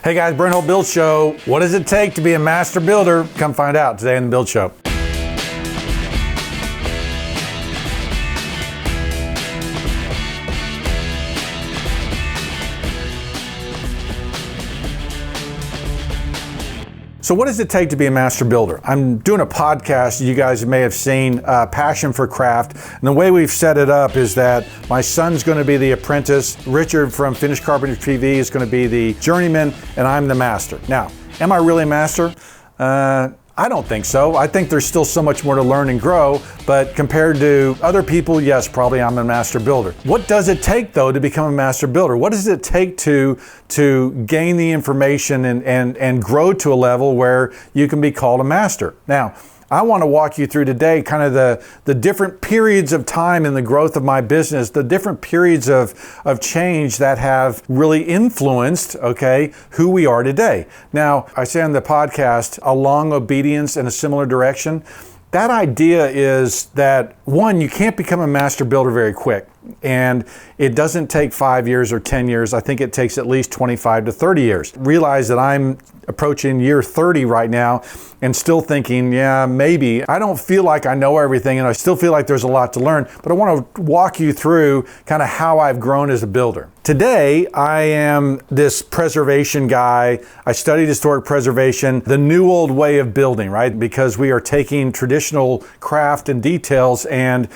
Hey guys, Brent Hull Build Show. What does it take to be a master builder? Come find out today in the Build Show. So what does it take to be a master builder? I'm doing a podcast you guys may have seen, Passion for Craft. And the way we've set it up is that my son's going to be the apprentice. Richard from Finished Carpenter TV is going to be the journeyman, and I'm the master. Now, am I really a master? I don't think so. I think there's still so much more to learn and grow, but compared to other people, yes, probably I'm a master builder. What does it take though to become a master builder? What does it take to gain the information and grow to a level where you can be called a master? Now, I want to walk you through today kind of the different periods of time in the growth of my business, the different periods of change that have really influenced, okay, who we are today. Now, I say on the podcast, a long obedience in a similar direction. That idea is that, one, you can't become a master builder very quick. And it doesn't take 5 years or 10 years. I think it takes at least 25 to 30 years. Realize that I'm approaching year 30 right now and still thinking, yeah, maybe. I don't feel like I know everything and I still feel like there's a lot to learn, but I want to walk you through kind of how I've grown as a builder. Today, I am this preservation guy. I studied historic preservation, the new old way of building, right? Because we are taking traditional craft and details and,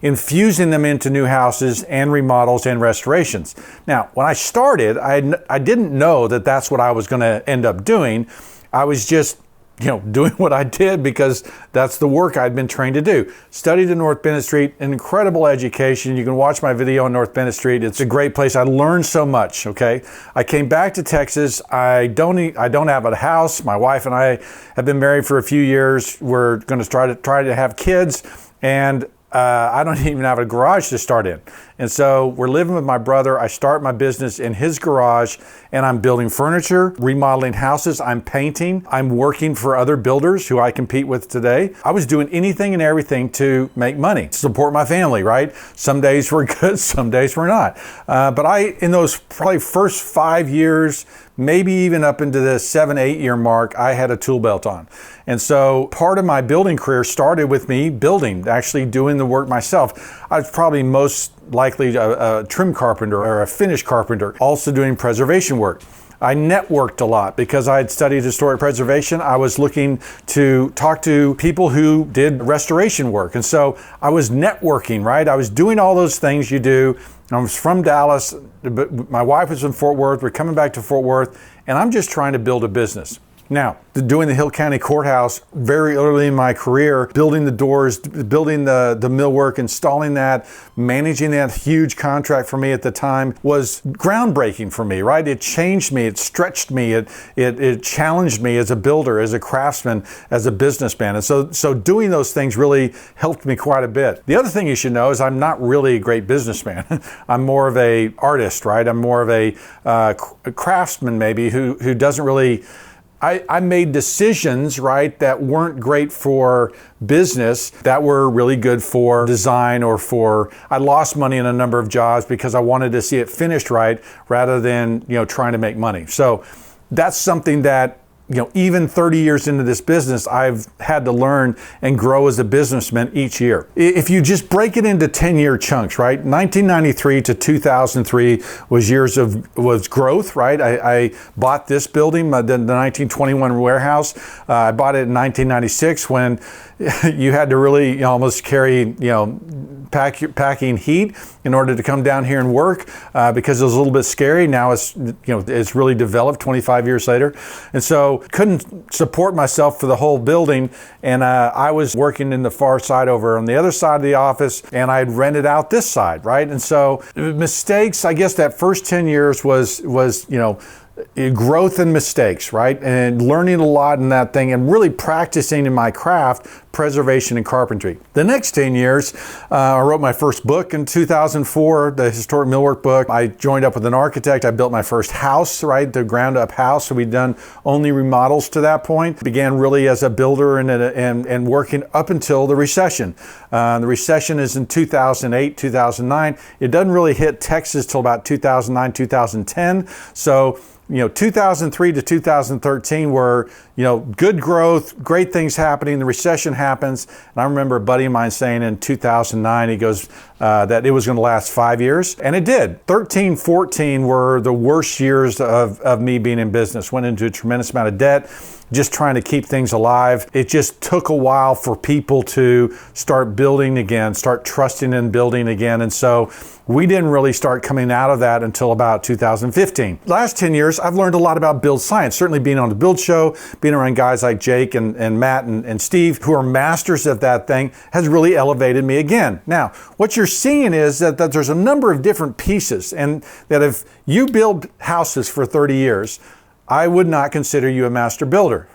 infusing them into new houses and remodels and restorations. Now, when I started, I didn't know that that's what I was going to end up doing. I was just doing what I did because that's the work I'd been trained to do. Studied at North Bennett Street, an incredible education. You can watch my video on North Bennett Street. It's a great place. I learned so much, okay? I came back to Texas. I don't have a house. My wife and I have been married for a few years. We're going to try to have kids, and I don't even have a garage to start in. And so we're living with my brother. I start my business in his garage and I'm building furniture, remodeling houses. I'm painting. I'm working for other builders who I compete with today. I was doing anything and everything to make money, to support my family, right? Some days were good, some days were not. But in those probably first 5 years, maybe even up into the 7-8 year mark, I had a tool belt on. And so part of my building career started with me building, actually doing the work myself. I was probably most likely a trim carpenter or a finish carpenter, also doing preservation work. I networked a lot because I had studied historic preservation. I was looking to talk to people who did restoration work. And so I was networking, right? I was doing all those things you do. I was from Dallas, but my wife was in Fort Worth. We're coming back to Fort Worth, and I'm just trying to build a business. Now, doing the Hill County Courthouse very early in my career, building the doors, building the millwork, installing that, managing that huge contract for me at the time was groundbreaking for me, right? It changed me, it stretched me, it challenged me as a builder, as a craftsman, as a businessman. And so doing those things really helped me quite a bit. The other thing you should know is I'm not really a great businessman. I'm more of a artist, right? I'm more of a craftsman maybe who doesn't really... I made decisions, right, that weren't great for business, that were really good for design I lost money in a number of jobs because I wanted to see it finished right rather than, trying to make money. So that's something that, even 30 years into this business, I've had to learn and grow as a businessman each year. If you just break it into 10-year chunks, right? 1993 to 2003 was growth, right? I bought this building, the 1921 warehouse. I bought it in 1996 when you had to really almost carry, packing heat in order to come down here and work because it was a little bit scary. Now it's really developed 25 years later. And so couldn't support myself for the whole building. And I was working in the far side over on the other side of the office, and I had rented out this side, right? And so mistakes, I guess that first 10 years was growth and mistakes, right? And learning a lot in that thing and really practicing in my craft, preservation and carpentry. The next 10 years, I wrote my first book in 2004, the historic millwork book. I joined up with an architect. I built my first house, right? The ground up house. So we'd done only remodels to that point. Began really as a builder and working up until the recession. The recession is in 2008, 2009. It doesn't really hit Texas till about 2009, 2010. So 2003 to 2013 were, good growth, great things happening. The recession happens. And I remember a buddy of mine saying in 2009, he goes, that it was going to last 5 years. And it did. 13, 14 were the worst years of me being in business. Went into a tremendous amount of debt, just trying to keep things alive. It just took a while for people to start building again, start trusting in building again. And so we didn't really start coming out of that until about 2015. Last 10 years, I've learned a lot about build science, certainly being on the Build Show, being around guys like Jake and Matt and Steve, who are masters of that thing, has really elevated me again. Now, what you're seeing is that there's a number of different pieces, and that if you build houses for 30 years, I would not consider you a master builder.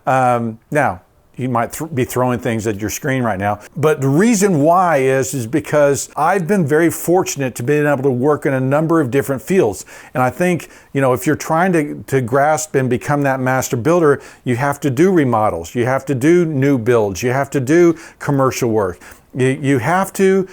Now, you might be throwing things at your screen right now. But the reason why is because I've been very fortunate to be able to work in a number of different fields. And I think, if you're trying to grasp and become that master builder, you have to do remodels, you have to do new builds, you have to do commercial work. You have to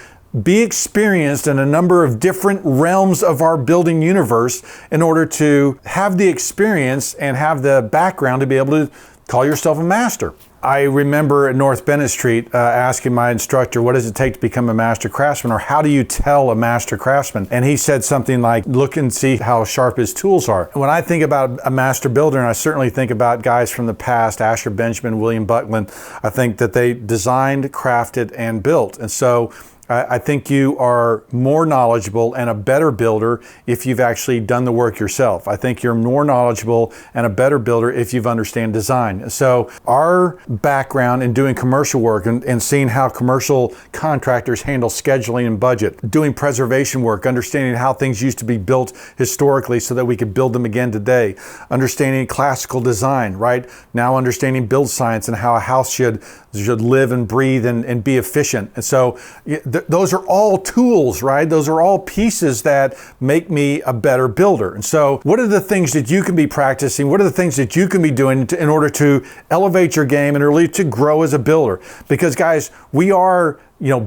be experienced in a number of different realms of our building universe in order to have the experience and have the background to be able to call yourself a master. I remember at North Bennett Street asking my instructor, what does it take to become a master craftsman, or how do you tell a master craftsman? And he said something like, look and see how sharp his tools are. When I think about a master builder, and I certainly think about guys from the past, Asher Benjamin, William Buckland, I think that they designed, crafted, and built. And so I think you are more knowledgeable and a better builder if you've actually done the work yourself. I think you're more knowledgeable and a better builder if you've understand design. So our background in doing commercial work and seeing how commercial contractors handle scheduling and budget, doing preservation work, understanding how things used to be built historically so that we could build them again today, understanding classical design, right? Now understanding build science and how a house should live and breathe and be efficient. And so those are all tools, right? Those are all pieces that make me a better builder. And so what are the things that you can be practicing? What are the things that you can be doing in order to elevate your game and really to grow as a builder? Because guys, we are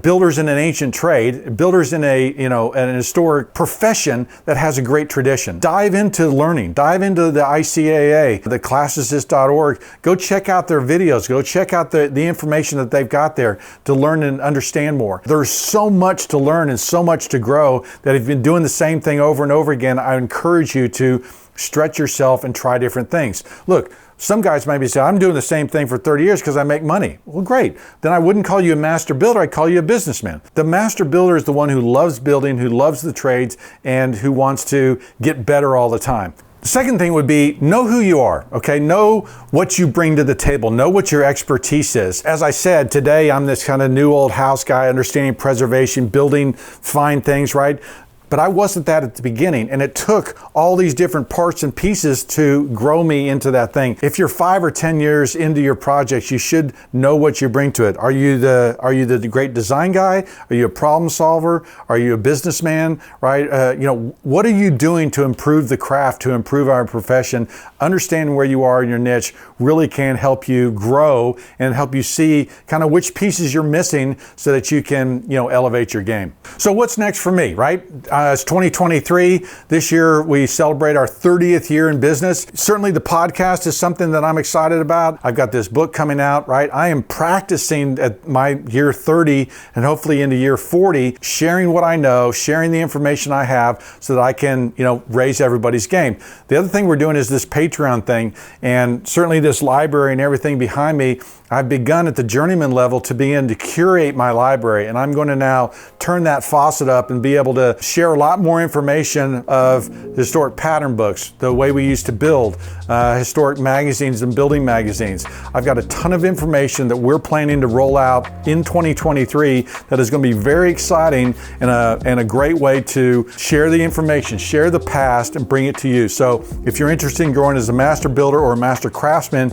builders in an ancient trade, builders in an historic profession that has a great tradition. Dive into learning, dive into the ICAA, the classicist.org. Go check out their videos, go check out the information that they've got there to learn and understand more. There's so much to learn and so much to grow that if you've been doing the same thing over and over again, I encourage you to stretch yourself and try different things. Look, some guys might be saying, I'm doing the same thing for 30 years because I make money. Well, great. Then I wouldn't call you a master builder, I'd call you a businessman. The master builder is the one who loves building, who loves the trades, and who wants to get better all the time. The second thing would be know who you are, okay? Know what you bring to the table. Know what your expertise is. As I said, today I'm this kind of new old house guy, understanding preservation, building fine things, right? But I wasn't that at the beginning, and it took all these different parts and pieces to grow me into that thing. If you're 5 or 10 years into your projects, you should know what you bring to it. Are you the great design guy? Are you a problem solver? Are you a businessman? Right? What are you doing to improve the craft, to improve our profession? Understanding where you are in your niche really can help you grow and help you see kind of which pieces you're missing so that you can elevate your game. So what's next for me, right? It's 2023. This year we celebrate our 30th year in business. Certainly the podcast is something that I'm excited about. I've got this book coming out, right? I am practicing at my year 30 and hopefully into year 40, sharing what I know, sharing the information I have so that I can, raise everybody's game. The other thing we're doing is this Patreon thing, and certainly this library and everything behind me. I've begun at the journeyman level to begin to curate my library, and I'm going to now turn that faucet up and be able to share a lot more information of historic pattern books, the way we used to build, historic magazines and building magazines. I've got a ton of information that we're planning to roll out in 2023 that is going to be very exciting and a great way to share the information, share the past, and bring it to you. So if you're interested in growing as a master builder or a master craftsman,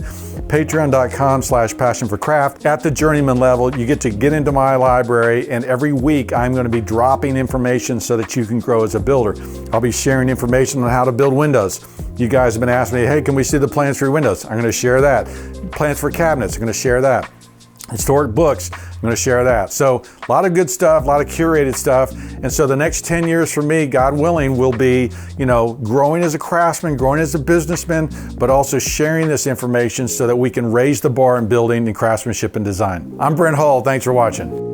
patreon.com/passionforcraft. At the journeyman level, you get to get into my library, and every week I'm going to be dropping information so that you can grow as a builder. I'll be sharing information on how to build windows. You guys have been asking me, hey, can we see the plans for your windows? I'm going to share that. Plans for cabinets, I'm going to share that. historic books. I'm going to share that. So a lot of good stuff, a lot of curated stuff. And so the next 10 years for me, God willing, will be, growing as a craftsman, growing as a businessman, but also sharing this information so that we can raise the bar in building and craftsmanship and design. I'm Brent Hull. Thanks for watching.